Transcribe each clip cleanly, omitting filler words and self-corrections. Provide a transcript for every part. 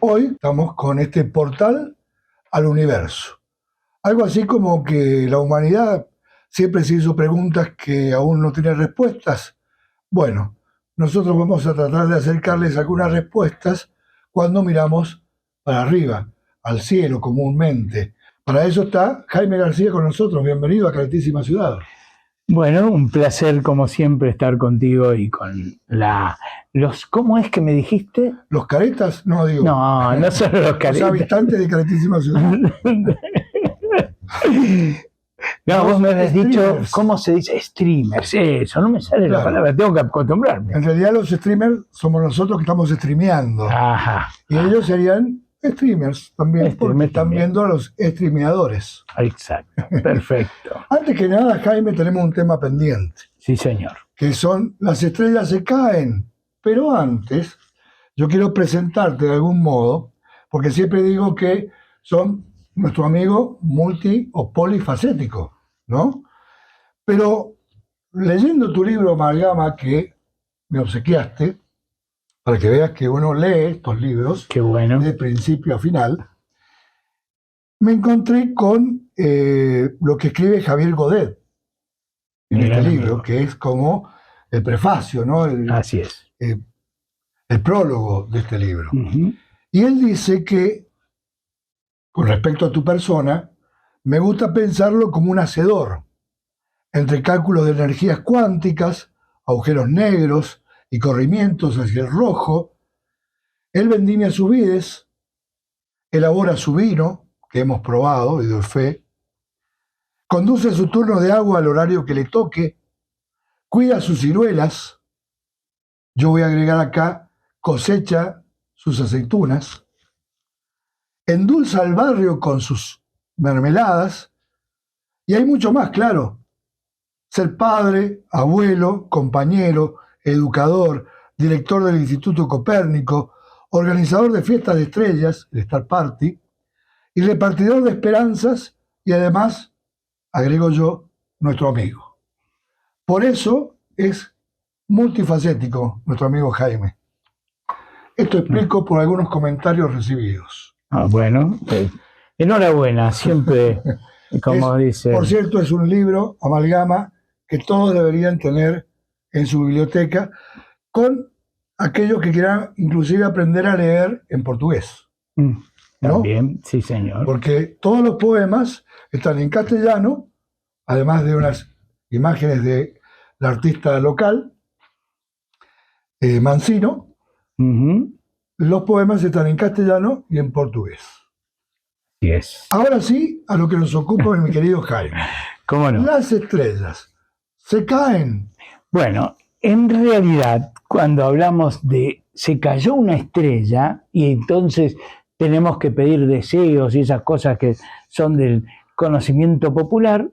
Hoy estamos con este portal al universo. Algo así como que la humanidad siempre se hizo preguntas que aún no tienen respuestas. Bueno, nosotros vamos a tratar de acercarles algunas respuestas cuando miramos para arriba, al cielo comúnmente. Para eso está Jaime García con nosotros. Bienvenido a Calentísima Ciudad. Bueno, un placer como siempre estar contigo y con ¿cómo es que me dijiste? ¿Los caretas? No, digo. No, no son los caretas. Los habitantes de Calentísima Ciudad. No, vos me habías dicho, ¿cómo se dice? Streamers, eso, no me sale la palabra, tengo que acostumbrarme. En realidad los streamers somos nosotros que estamos streameando. Ajá. Y ellos serían streamers también, porque están viendo a los streameadores. Exacto, perfecto. Antes que nada, Jaime, tenemos un tema pendiente. Sí, señor. Que son las estrellas se caen. Pero antes, yo quiero presentarte de algún modo, porque siempre digo que son nuestro amigo multi o polifacético, ¿no? Pero leyendo tu libro Amalgama, que me obsequiaste, para que veas que uno lee estos libros, qué bueno, de principio a final, me encontré con lo que escribe Javier Godet en este libro, que es como el prefacio, ¿no? Así es. El prólogo de este libro. Uh-huh. Y él dice que, con respecto a tu persona, me gusta pensarlo como un hacedor, entre cálculos de energías cuánticas, agujeros negros y corrimientos hacia el rojo. Él vendimia sus vides, elabora su vino, que hemos probado y doy fe, conduce su turno de agua al horario que le toque, cuida sus ciruelas, yo voy a agregar acá, cosecha sus aceitunas, endulza al barrio con sus mermeladas, y hay mucho más, claro. Ser padre, abuelo, compañero, educador, director del Instituto Copérnico, organizador de fiestas de estrellas, el Star Party, y repartidor de esperanzas, y además, agrego yo, nuestro amigo. Por eso es multifacético nuestro amigo Jaime. Esto explico por algunos comentarios recibidos. Bueno, enhorabuena, siempre, como dice. Por cierto, es un libro, Amalgama, que todos deberían tener en su biblioteca, con aquellos que quieran inclusive aprender a leer en portugués. ¿no? También, sí, señor. Porque todos los poemas están en castellano, además de unas imágenes de la artista local, Mancino. Uh-huh. Los poemas están en castellano y en portugués. Yes. Ahora sí, a lo que nos ocupa mi querido Jaime. ¿Cómo no? Las estrellas se caen. Bueno, en realidad, cuando hablamos de se cayó una estrella y entonces tenemos que pedir deseos y esas cosas que son del conocimiento popular,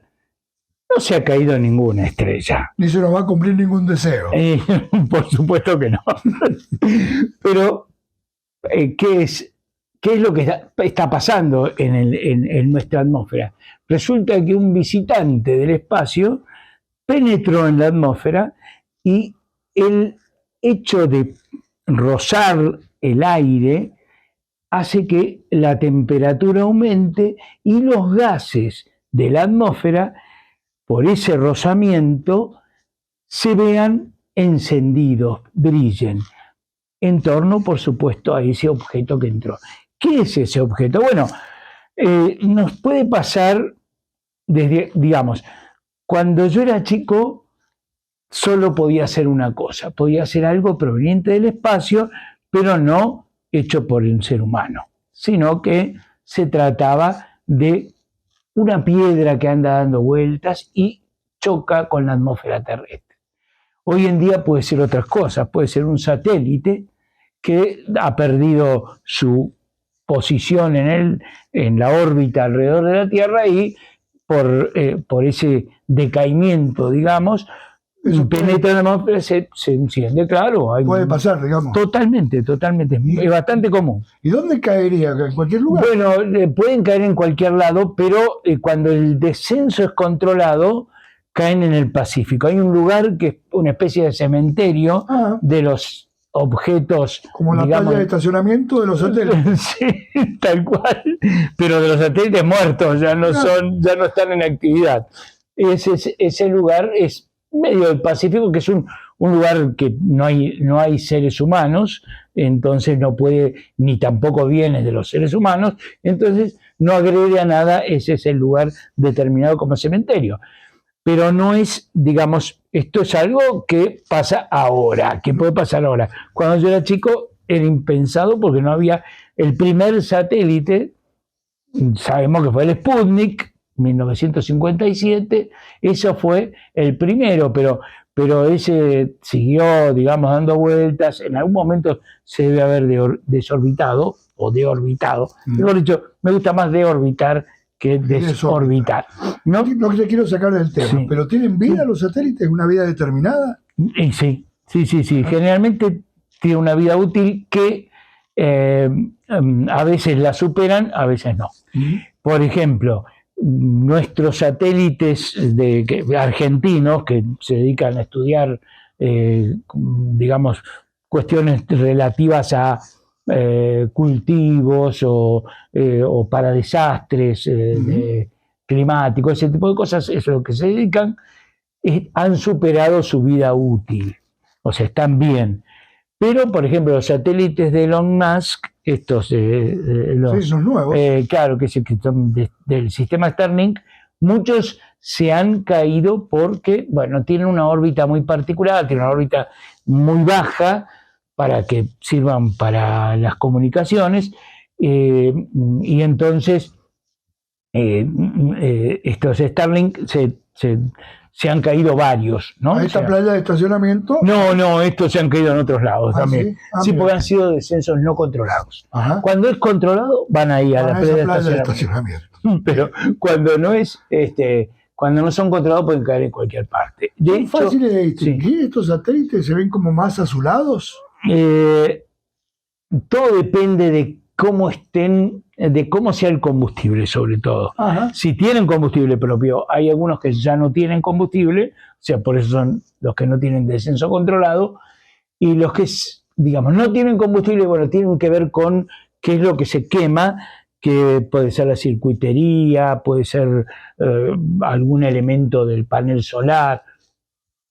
no se ha caído ninguna estrella. Ni se nos va a cumplir ningún deseo. Por supuesto que no. Pero, ¿qué es lo que está pasando en nuestra atmósfera? Resulta que un visitante del espacio penetró en la atmósfera y el hecho de rozar el aire hace que la temperatura aumente y los gases de la atmósfera, por ese rozamiento, se vean encendidos, brillen, en torno, por supuesto, a ese objeto que entró. ¿Qué es ese objeto? Bueno, nos puede pasar desde, digamos, cuando yo era chico, solo podía hacer una cosa, podía hacer algo proveniente del espacio, pero no hecho por un ser humano, sino que se trataba de una piedra que anda dando vueltas y choca con la atmósfera terrestre. Hoy en día puede ser otras cosas, puede ser un satélite que ha perdido su posición en la órbita alrededor de la Tierra y por ese decaimiento, digamos, penetra en la atmósfera, se enciende, claro. Puede pasar, digamos. Totalmente, es bastante común. ¿Y dónde caería? ¿En cualquier lugar? Bueno, pueden caer en cualquier lado, pero cuando el descenso es controlado, caen en el Pacífico. Hay un lugar que es una especie de cementerio de los objetos, como la playa de estacionamiento de los satélites. Sí, tal cual, pero de los satélites muertos, ya no están en actividad. Ese lugar es medio del Pacífico, que es un lugar que no hay seres humanos, entonces no puede, ni tampoco viene de los seres humanos, entonces no agrede a nada, ese es el lugar determinado como cementerio. Pero no es, digamos, esto es algo que pasa ahora, que puede pasar ahora. Cuando yo era chico era impensado porque no había el primer satélite, sabemos que fue el Sputnik, 1957, eso fue el primero, pero ese siguió, digamos, dando vueltas, en algún momento se debe haber desorbitado, o deorbitado, mejor dicho, me gusta más deorbitar que desorbitar. No te quiero sacar del tema, pero ¿tienen vida los satélites? ¿Una vida determinada? Sí. Generalmente tiene una vida útil que a veces la superan, a veces no. Por ejemplo, nuestros satélites argentinos que se dedican a estudiar, digamos, cuestiones relativas a cultivos o para desastres climáticos, ese tipo de cosas, eso es lo que se dedican, han superado su vida útil, o sea, están bien. Pero, por ejemplo, los satélites de Elon Musk, estos los nuevos, claro, que son del sistema Starlink, muchos se han caído porque, bueno, tienen una órbita muy particular, tienen una órbita muy baja para que sirvan para las comunicaciones, y entonces estos Starlink se han caído varios, ¿no? ¿A esta playa de estacionamiento? No, estos se han caído en otros lados también. ¿Sí? Porque han sido descensos no controlados. Ajá. Cuando es controlado, van ahí a la playa de estacionamiento. Pero cuando no es, cuando no son controlados, pueden caer en cualquier parte. ¿Es fácil de distinguir estos satélites? ¿Se ven como más azulados? Todo depende de cómo estén, de cómo sea el combustible, sobre todo. Ajá. Si tienen combustible propio, hay algunos que ya no tienen combustible, o sea, por eso son los que no tienen descenso controlado, y los que, digamos, no tienen combustible, bueno, tienen que ver con qué es lo que se quema, que puede ser la circuitería, puede ser algún elemento del panel solar.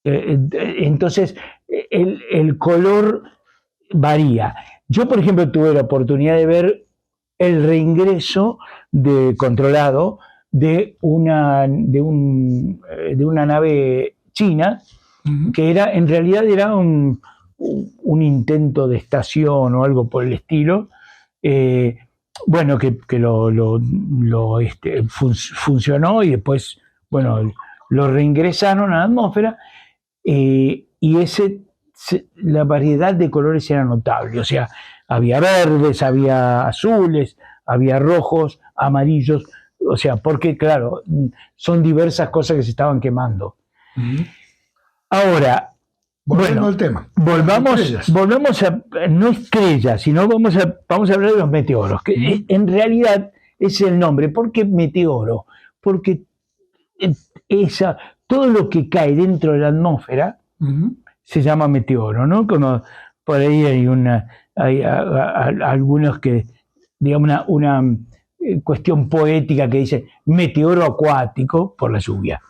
Entonces, el color varía. Yo, por ejemplo, tuve la oportunidad de ver el reingreso controlado de una nave china, que en realidad era un intento de estación o algo por el estilo, bueno, que funcionó y después, bueno, lo reingresaron a la atmósfera, y la variedad de colores era notable, o sea, había verdes, había azules, había rojos, amarillos, o sea, porque claro, son diversas cosas que se estaban quemando. Ahora, volviendo al tema. Volvamos a, no estrellas, sino vamos a hablar de los meteoros, que en realidad es el nombre. ¿Por qué meteoro? Porque todo lo que cae dentro de la atmósfera se llama meteoro, ¿no? Como por ahí hay algunos que, digamos, una cuestión poética que dice meteoro acuático por la lluvia,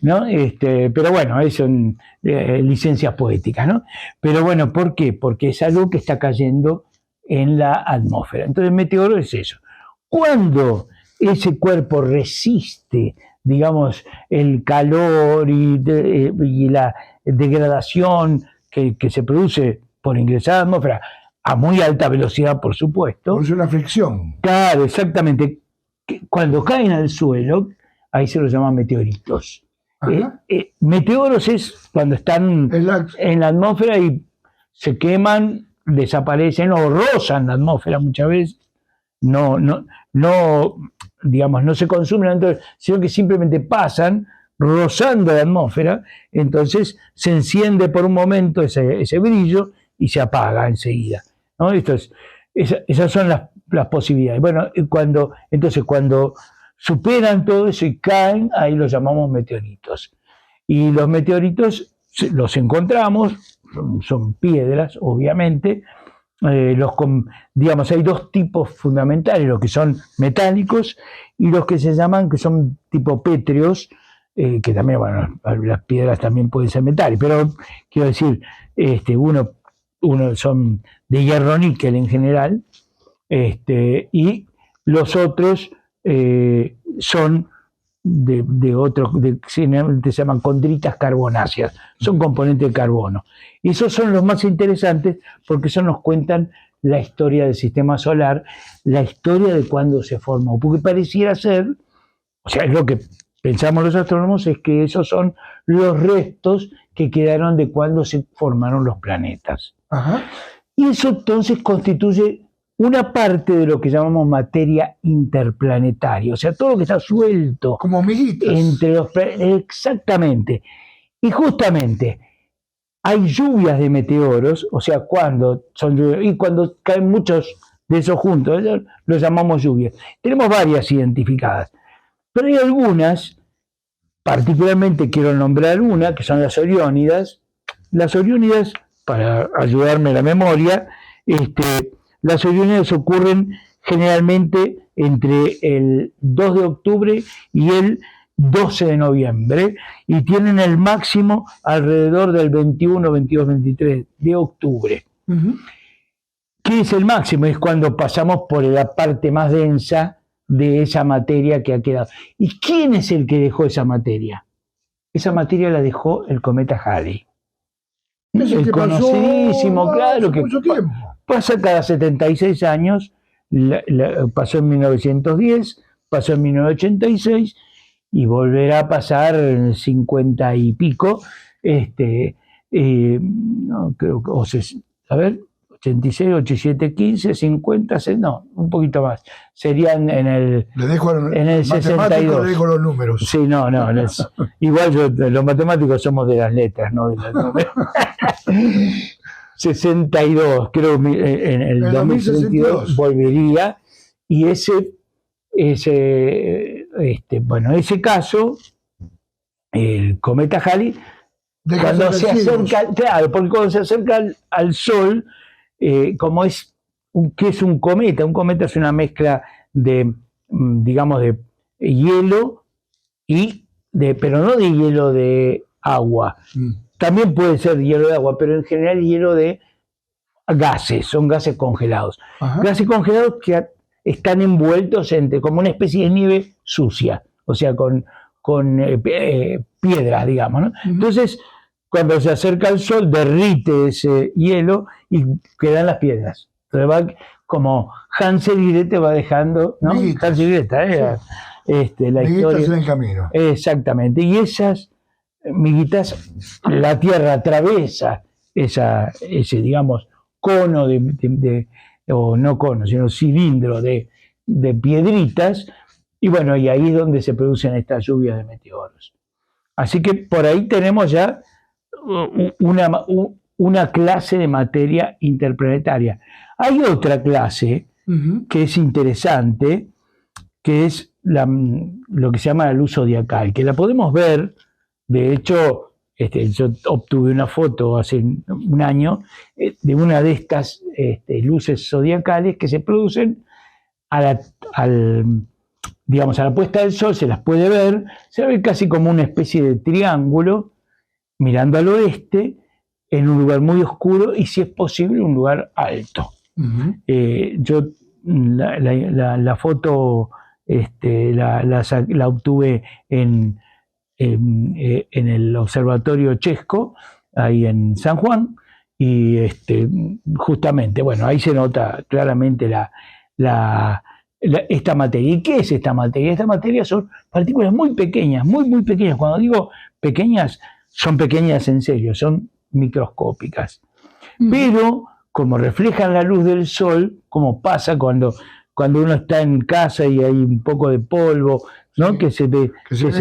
¿no? Pero bueno, son licencias poéticas, ¿no? Pero bueno, ¿por qué? Porque es algo que está cayendo en la atmósfera. Entonces, meteoro es eso. Cuando ese cuerpo resiste, digamos, el calor y la degradación que se produce por ingresar a la atmósfera a muy alta velocidad, por supuesto. Produce una fricción. Claro, exactamente. Cuando caen al suelo, ahí se los llaman meteoritos. Meteoros es cuando están en la atmósfera y se queman, desaparecen o rozan la atmósfera muchas veces. No, digamos, no se consumen, entonces, sino que simplemente pasan rozando la atmósfera, entonces se enciende por un momento ese brillo y se apaga enseguida, ¿no? Esas son las posibilidades. Bueno, entonces cuando superan todo eso y caen, ahí los llamamos meteoritos. Y los meteoritos los encontramos, son piedras, obviamente. Digamos, hay dos tipos fundamentales, los que son metálicos y los que se llaman, que son tipo pétreos, que también, bueno, las piedras también pueden ser metálicas, pero quiero decir, uno son de hierro-níquel en general, y los otros son de otros, generalmente se llaman condritas carbonáceas, son componentes de carbono. Y esos son los más interesantes porque eso nos cuentan la historia del sistema solar, la historia de cuándo se formó, porque pareciera ser, o sea, es lo que pensamos los astrónomos, es que esos son los restos que quedaron de cuando se formaron los planetas. Ajá. Y eso entonces constituye una parte de lo que llamamos materia interplanetaria, o sea, todo lo que está suelto. Como hormiguitas. Entre los planetas, exactamente. Y justamente hay lluvias de meteoros, o sea, cuando son lluvias, y cuando caen muchos de esos juntos, los llamamos lluvias. Tenemos varias identificadas, pero hay algunas, particularmente quiero nombrar una, que son las Oriónidas. Las Oriónidas, para ayudarme la memoria, las Oriónidas ocurren generalmente entre el 2 de octubre y el 12 de noviembre y tienen el máximo alrededor del 21, 22, 23 de octubre. Uh-huh. ¿Qué es el máximo? Es cuando pasamos por la parte más densa de esa materia que ha quedado. ¿Y quién es el que dejó esa materia? Esa materia la dejó el cometa Halley. El conocidísimo, claro, que pasa cada 76 años, pasó en 1910, pasó en 1986 y volverá a pasar en 50 y pico, no, creo que, a ver, 86, 87, 15, 50, no, un poquito más. Serían en el, en el 62. Le dejo los números. Sí, no, igual los matemáticos somos de las letras, no de los números. 62, creo, en el 2062 volvería, y ese caso, el cometa Halley, cuando se acerca, claro, porque cuando se acerca al Sol, como ¿qué es un cometa? Un cometa es una mezcla de, digamos, de hielo pero no de hielo de agua. También puede ser hielo de agua, pero en general hielo de gases, son gases congelados. Ajá. Gases congelados que están envueltos como una especie de nieve sucia, o sea, con piedras, digamos, ¿no? Uh-huh. Entonces, cuando se acerca al Sol, derrite ese hielo y quedan las piedras. Entonces va como Hansel y Gretel va dejando, ¿no? Hansel y Gretel, sí. La historia en el camino. Exactamente. Y esas miguitas, la Tierra atraviesa ese, digamos, cono o no cono, sino cilindro de piedritas, y bueno, y ahí es donde se producen estas lluvias de meteoros. Así que por ahí tenemos ya una clase de materia interplanetaria. Hay otra clase que es interesante, que es lo que se llama la luz zodiacal, que la podemos ver, de hecho, yo obtuve una foto hace un año de una de estas luces zodiacales que se producen a la puesta del sol, se las puede ver, se ve casi como una especie de triángulo mirando al oeste, en un lugar muy oscuro y, si es posible, un lugar alto. Uh-huh. Yo la foto la obtuve en el Observatorio Chesco, ahí en San Juan, y justamente, bueno, ahí se nota claramente esta materia. ¿Y qué es esta materia? Esta materia son partículas muy pequeñas, muy pequeñas. Cuando digo pequeñas, son pequeñas en serio, son microscópicas. Pero como reflejan la luz del sol, como pasa cuando uno está en casa y hay un poco de polvo, ¿no? Sí. Que se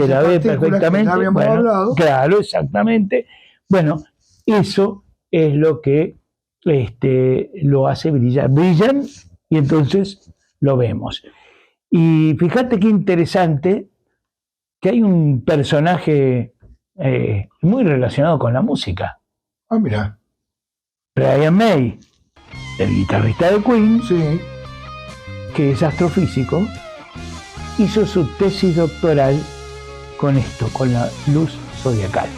la ve perfectamente. Ya habíamos hablado. Claro, exactamente. Bueno, eso es lo que lo hace brillar. Brillan y entonces lo vemos. Y fíjate qué interesante que hay un personaje muy relacionado con la música. Ah, mira. Brian May, el guitarrista de Queen, Sí. que es astrofísico, hizo su tesis doctoral con esto, con la luz zodiacal.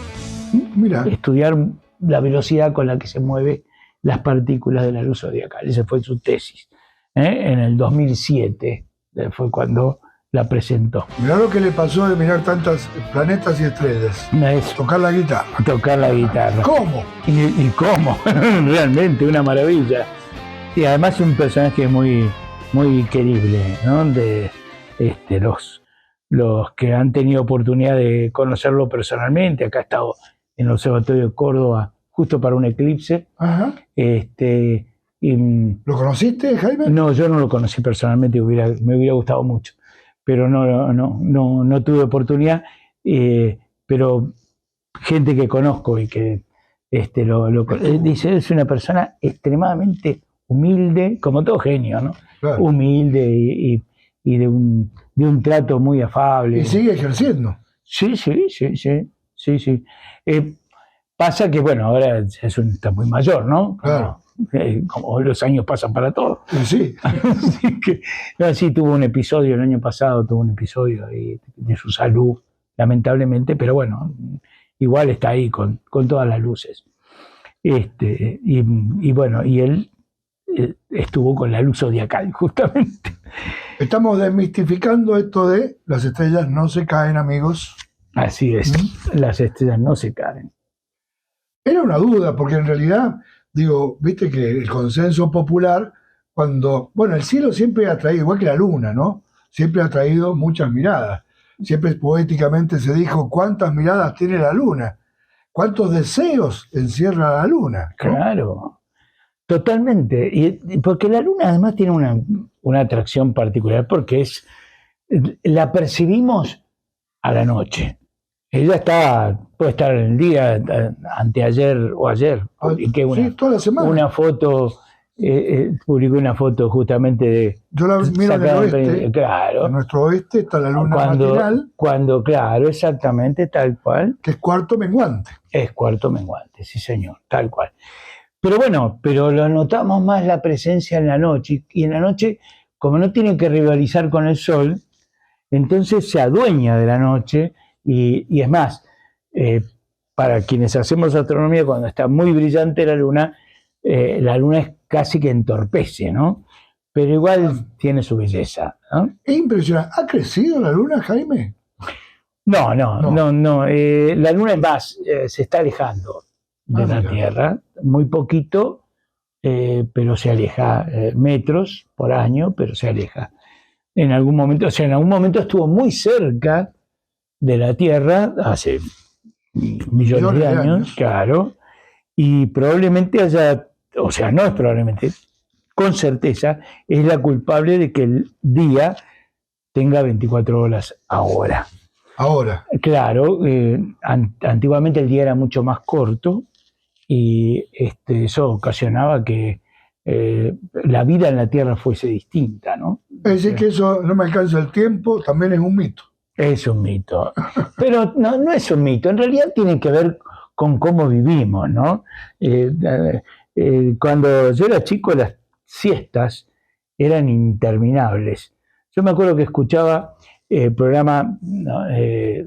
Mira. Estudiar la velocidad con la que se mueven las partículas de la luz zodiacal. Esa fue su tesis. En el 2007 fue cuando la presentó. Mirá lo que le pasó de mirar tantos planetas y estrellas. Es Tocar la guitarra. tocar la guitarra. ¿Cómo? ¿Y cómo? Realmente una maravilla. Y además un personaje muy, muy querible, ¿no? De los que han tenido oportunidad de conocerlo personalmente. Acá ha estado en el Observatorio de Córdoba justo para un eclipse. Ajá. ¿Lo conociste, Jaime? No, yo no lo conocí personalmente, me hubiera gustado mucho, pero no tuve oportunidad. Pero gente que conozco y que dice, es una persona extremadamente humilde, como todo genio, ¿no? Claro. Humilde y de un trato muy afable. Y sigue ejerciendo. Sí. Pasa que, bueno, ahora está muy mayor, ¿no? Claro. Como los años pasan para todos. Sí. Sí, tuvo un episodio el año pasado, de su salud, lamentablemente, pero bueno, igual está ahí con todas las luces. Y bueno, y él estuvo con la luz zodiacal, justamente. Estamos desmistificando esto de las estrellas no se caen, amigos. Así es, las estrellas no se caen. Era una duda, porque en realidad, digo, viste que el consenso popular, el cielo siempre ha traído, igual que la luna, ¿no? Siempre ha traído muchas miradas. Siempre poéticamente se dijo, ¿cuántas miradas tiene la luna? ¿Cuántos deseos encierra la luna? ¿No? Claro, totalmente. Y porque la luna además tiene una atracción particular, porque la percibimos a la noche. Ella puede estar en el día, anteayer o ayer. Publiqué toda la semana. Una foto, publiqué una foto justamente de... Yo la miro en el oeste. Claro. En nuestro oeste está la luna matinal. Claro, exactamente, tal cual. Que es cuarto menguante. Es cuarto menguante, sí señor, tal cual. Pero bueno, lo notamos más la presencia en la noche. Y en la noche, como no tienen que rivalizar con el sol, entonces se adueña de la noche. Y es más, para quienes hacemos astronomía, cuando está muy brillante la luna es casi que entorpece, ¿no? Pero igual tiene su belleza, ¿no? Es impresionante. ¿Ha crecido la luna, Jaime? No. La luna es más, se está alejando de la Tierra, muy poquito, pero se aleja, metros por año, pero se aleja. En algún momento estuvo muy cerca de la Tierra hace millones de años, claro, y probablemente no es probablemente, con certeza, es la culpable de que el día tenga 24 horas ahora. Ahora. Claro, antiguamente el día era mucho más corto y eso ocasionaba que la vida en la Tierra fuese distinta, ¿no? Es decir, que eso no me alcanza el tiempo, también es un mito. Es un mito. Pero no es un mito, en realidad tiene que ver con cómo vivimos, ¿no? Cuando yo era chico, las siestas eran interminables. Yo me acuerdo que escuchaba programa,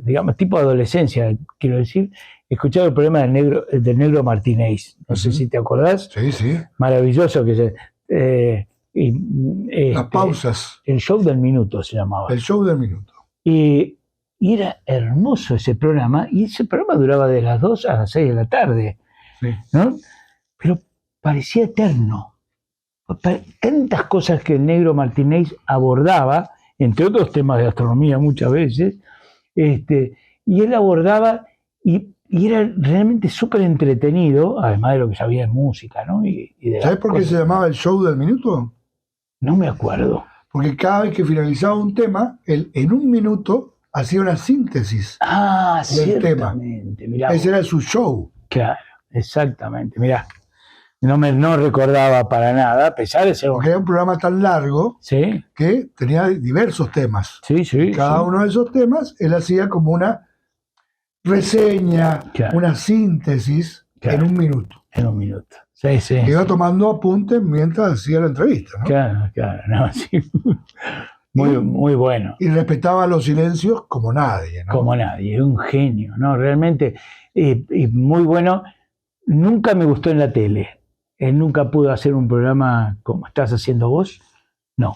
digamos, tipo adolescencia, quiero decir, escuchaba el programa del Negro Martínez. No sé si te acordás. Sí. Maravilloso que las pausas. El show del minuto se llamaba. El show del minuto. Y era hermoso ese programa, y ese programa duraba de las 2 a las 6 de la tarde, sí. ¿no? Pero parecía eterno, tantas cosas que el negro Martínez abordaba, entre otros temas de astronomía muchas veces, y él abordaba y era realmente súper entretenido, además de lo que sabía de música, ¿no? ¿Sabes por qué se llamaba el show del minuto? No me acuerdo. Porque cada vez que finalizaba un tema, él en un minuto hacía una síntesis del tema. Mirá, ese era su show. Claro, exactamente. Mirá, no recordaba para nada, a pesar de ser Porque era un programa tan largo, ¿sí? Que tenía diversos temas. Sí, sí. Cada uno de esos temas, él hacía como una reseña, claro, una síntesis en un minuto. En un minuto. Sí, sí. Iba tomando apuntes mientras hacía la entrevista, ¿no? Claro, no, sí. Muy bueno. Y respetaba los silencios como nadie, ¿no? Como nadie, un genio, ¿no? Realmente, muy bueno. Nunca me gustó en la tele. Él nunca pudo hacer un programa como estás haciendo vos. No.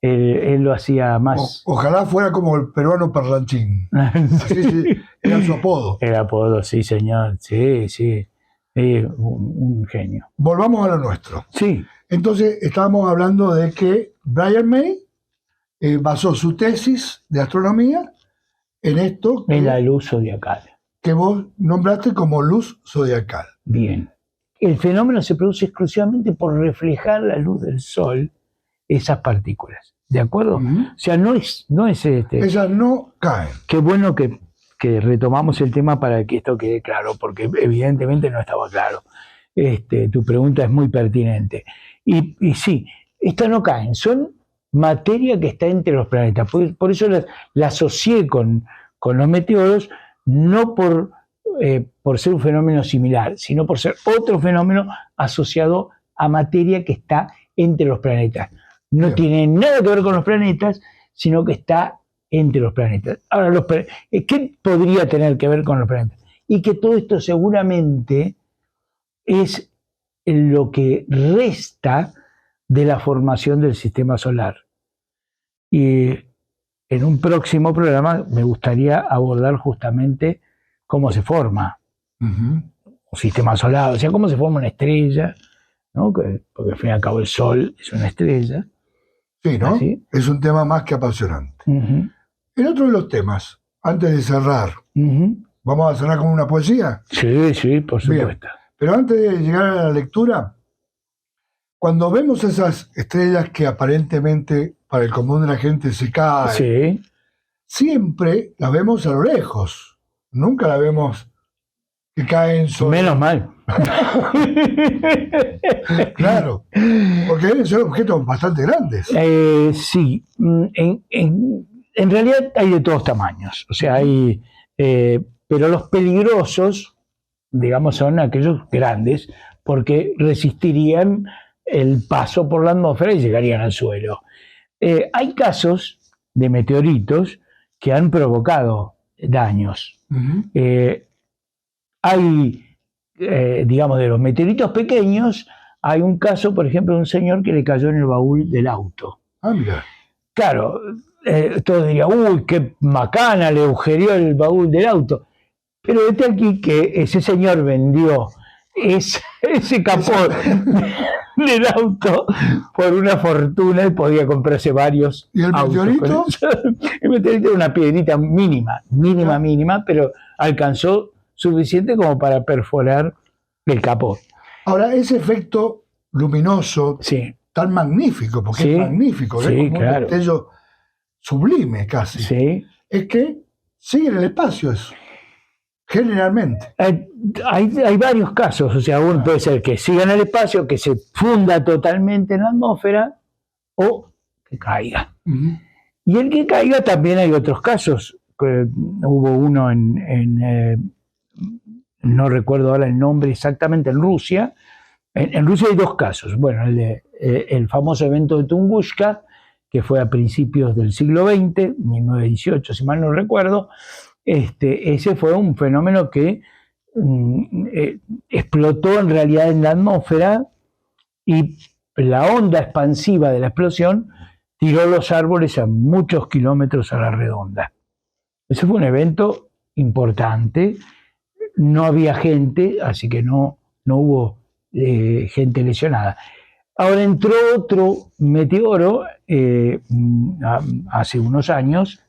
Él lo hacía más. Ojalá fuera como el peruano parlanchín. Sí, era su apodo. El apodo, sí, señor. Sí. Un genio. Volvamos a lo nuestro. Sí. Entonces, estábamos hablando de que Brian May basó su tesis de astronomía en esto. En la luz zodiacal. Que vos nombraste como luz zodiacal. Bien. El fenómeno se produce exclusivamente por reflejar la luz del Sol esas partículas. ¿De acuerdo? Uh-huh. O sea, no es Esas no caen. Qué bueno que retomamos el tema para que esto quede claro, porque evidentemente no estaba claro. Tu pregunta es muy pertinente. Y sí, estas no caen, son materia que está entre los planetas. Por eso la asocié con los meteoros, no por ser un fenómeno similar, sino por ser otro fenómeno asociado a materia que está entre los planetas. No Bien. tiene nada que ver con los planetas, sino que está entre los planetas. Ahora, ¿qué podría tener que ver con los planetas? Y que todo esto seguramente es lo que resta de la formación del sistema solar. Y en un próximo programa me gustaría abordar justamente cómo se forma un sistema solar, o sea, cómo se forma una estrella, ¿no? Porque al fin y al cabo el Sol es una estrella. Sí, ¿no? ¿Así? Es un tema más que apasionante. El otro de los temas, antes de cerrar, ¿vamos a cerrar con una poesía? Sí, por supuesto. Bien. Pero antes de llegar a la lectura, cuando vemos esas estrellas que aparentemente para el común de la gente se caen, siempre las vemos a lo lejos. Nunca las vemos que caen sobre... Menos mal. Claro, porque deben ser objetos bastante grandes. Sí, en realidad hay de todos tamaños. O sea, hay, pero los peligrosos, digamos, son aquellos grandes, porque resistirían el paso por la atmósfera y llegarían al suelo. Hay casos de meteoritos que han provocado daños. Hay, digamos, de los meteoritos pequeños, hay un caso, por ejemplo, de un señor que le cayó en el baúl del auto. Mira. Claro, todos dirían, uy, qué macana, le agujereó el baúl del auto. Pero vete aquí que ese señor vendió ese capó del auto por una fortuna y podía comprarse varios. ¿Y el meteorito? El meteorito era una piedrita mínima, pero alcanzó suficiente como para perforar el capó. Ahora, ese efecto luminoso, tan magnífico, porque es magnífico, es como un destello sublime casi, es que sigue en el espacio eso. Generalmente. Hay varios casos, o sea, uno puede ser que siga en el espacio, que se funda totalmente en la atmósfera o que caiga. Y el que caiga también hay otros casos. Hubo uno no recuerdo ahora el nombre exactamente, en Rusia. En Rusia hay dos casos. Bueno, el famoso evento de Tunguska, que fue a principios del siglo XX, 1918, si mal no recuerdo. Ese fue un fenómeno que explotó en realidad en la atmósfera y la onda expansiva de la explosión tiró los árboles a muchos kilómetros a la redonda. Ese fue un evento importante, no había gente, así que no hubo gente lesionada. Ahora entró otro meteoro hace unos años,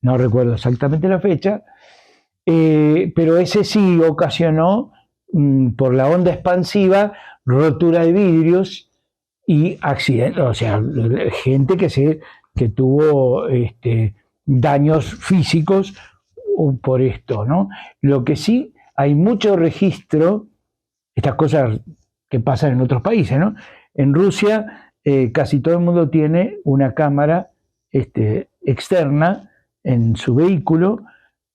no recuerdo exactamente la fecha, pero ese sí ocasionó, por la onda expansiva, rotura de vidrios y accidentes, o sea, gente que tuvo daños físicos por esto, ¿no? Lo que sí, hay mucho registro, estas cosas que pasan en otros países, ¿no? En Rusia casi todo el mundo tiene una cámara externa en su vehículo,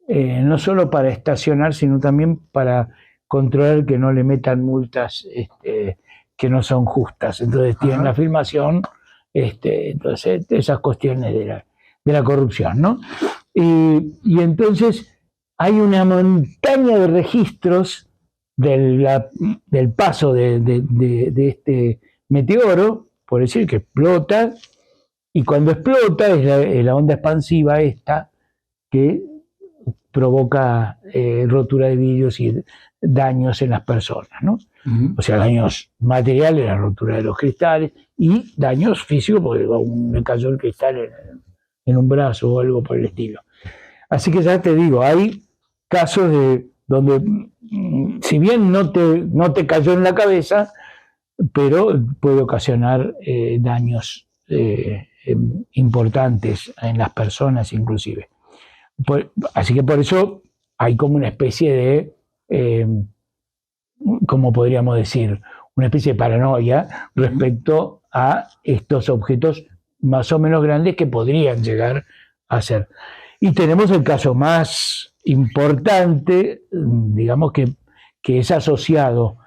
no solo para estacionar, sino también para controlar que no le metan multas que no son justas. Entonces tienen la filmación, entonces esas cuestiones de la corrupción, ¿no? Y entonces hay una montaña de registros del paso de este meteoro, por decir que explota, y cuando explota es la onda expansiva esta que provoca rotura de vidrios y daños en las personas, ¿no? O sea, daños materiales, la rotura de los cristales, y daños físicos, porque me cayó el cristal en un brazo o algo por el estilo. Así que ya te digo, hay casos de donde, si bien no te cayó en la cabeza, pero puede ocasionar daños importantes en las personas inclusive. Así que por eso hay como una especie de, ¿cómo podríamos decir? Una especie de paranoia respecto a estos objetos más o menos grandes que podrían llegar a ser. Y tenemos el caso más importante, digamos, que es asociado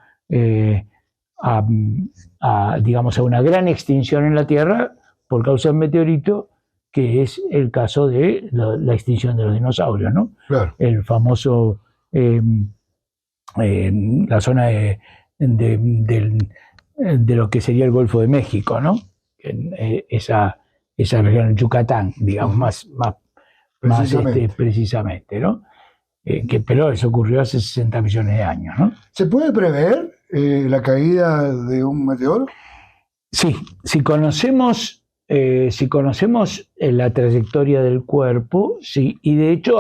digamos, a una gran extinción en la Tierra por causa del meteorito, que es el caso de la extinción de los dinosaurios, ¿no? Claro. El famoso, la zona de lo que sería el Golfo de México, ¿no? Esa región, el Yucatán, digamos, precisamente, ¿no? Pero eso ocurrió hace 60 millones de años, ¿no? ¿Se puede prever la caída de un meteoro? Sí, si conocemos la trayectoria del cuerpo, sí, y de hecho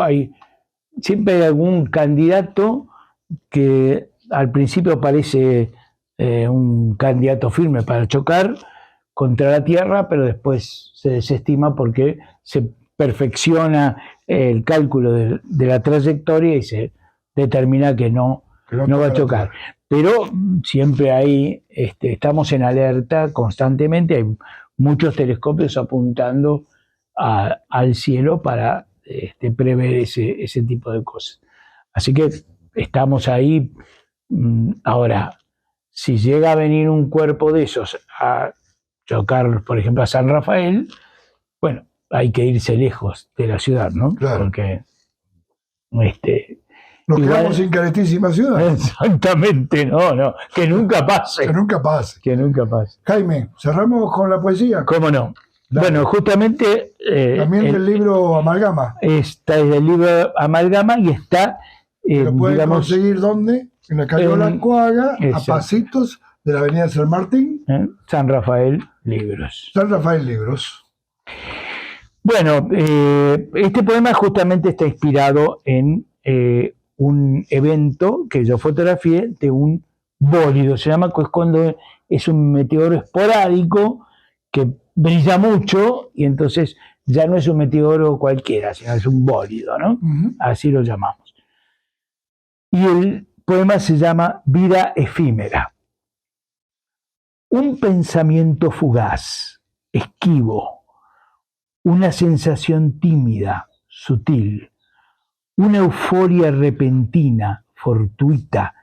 siempre hay algún candidato que al principio parece un candidato firme para chocar contra la Tierra, pero después se desestima porque se perfecciona el cálculo de la trayectoria y se determina que no va a chocar. Pero siempre estamos en alerta constantemente, hay muchos telescopios apuntando al cielo para prever ese tipo de cosas. Así que estamos ahí. Ahora, si llega a venir un cuerpo de esos a chocar, por ejemplo, a San Rafael, bueno, hay que irse lejos de la ciudad, ¿no? Claro. Porque nos quedamos sin caretísima ciudad. Exactamente, no, que nunca pase. Que nunca pase. Que nunca pase. Jaime, ¿cerramos con la poesía? ¿Cómo no? Dale. Bueno, justamente... también del libro Amalgama. Está del libro Amalgama y está... ¿Lo pueden conseguir dónde? En la calle Olancoaga, a pasitos de la avenida San Martín. San Rafael Libros. San Rafael Libros. Bueno, este poema justamente está inspirado en un evento que yo fotografié de un bólido. Se llama, pues, cuando es un meteoro esporádico que brilla mucho y entonces ya no es un meteoro cualquiera, sino es un bólido, ¿no? Así lo llamamos. Y el poema se llama Vida efímera. Un pensamiento fugaz, esquivo, una sensación tímida, sutil, una euforia repentina, fortuita,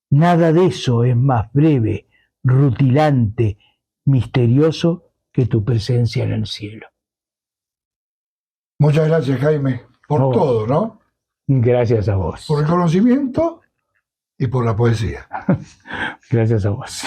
nada de eso es más breve, rutilante, misterioso que tu presencia en el cielo. Muchas gracias, Jaime, por todo, ¿no? Gracias a vos. Por el conocimiento y por la poesía. Gracias a vos.